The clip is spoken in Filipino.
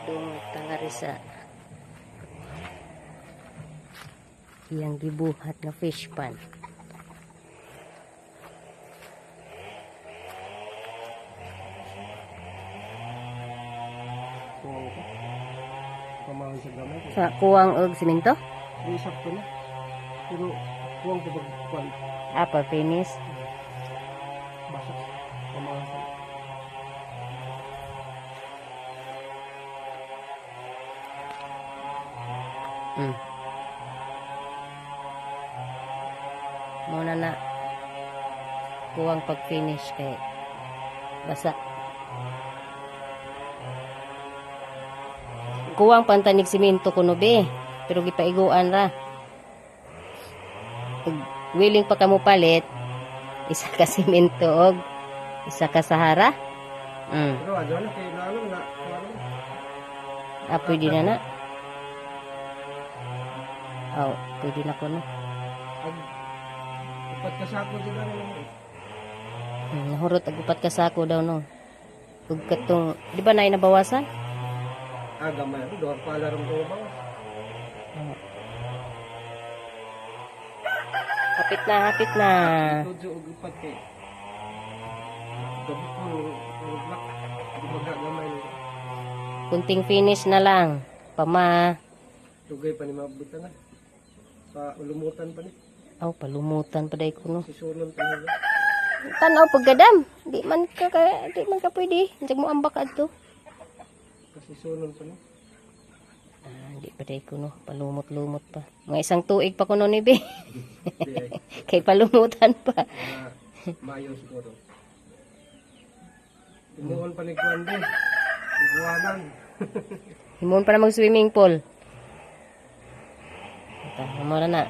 Dung tangarisa. Iyang gibuhat na fish pan. Pamahon sa gamay. Sa kuwang og simento? Di sakto na. Pero kuwang ko pagkuhan. Apa finish? Basak. Pamahon sa. Muna na kuwang pag finish kay basa. Kuwang pantanig simento kuno be, pero gipaiguan ra. Ug willing pa kamo palit, isa ka simento og isa ka sahara. Pero adyo na kay lalo na. Pwede na na. Pwede na ko no. Upat ka sako dito na lang. Nahurot ag upat ka sako daw no. Ug katong, di ba nay nabawasan? Gamay ako, doon pa alarm ko ba? Hapit na, hapit na. Ito og upat kay. Gabi ko, black. Di ba gamay nito? Kunting finish na lang. Tugay pa ni mabuta na. Pa ulumutan pa ni. Palumutan pa day ko no. Sisulon pa ni. Tanaw paggadam. Di man ka pwede. Diyan mo ambak adto. Kasi sulon pa ni. Di pa day ko no. Palumot-lumot pa. Mga isang tuig pa ko no ni be. Kay palumutan pa. Mayo siguro. Tumuon pa ni Kuan din. Iguanan. Himon pa na mag-swimming pool. Ito, muna na.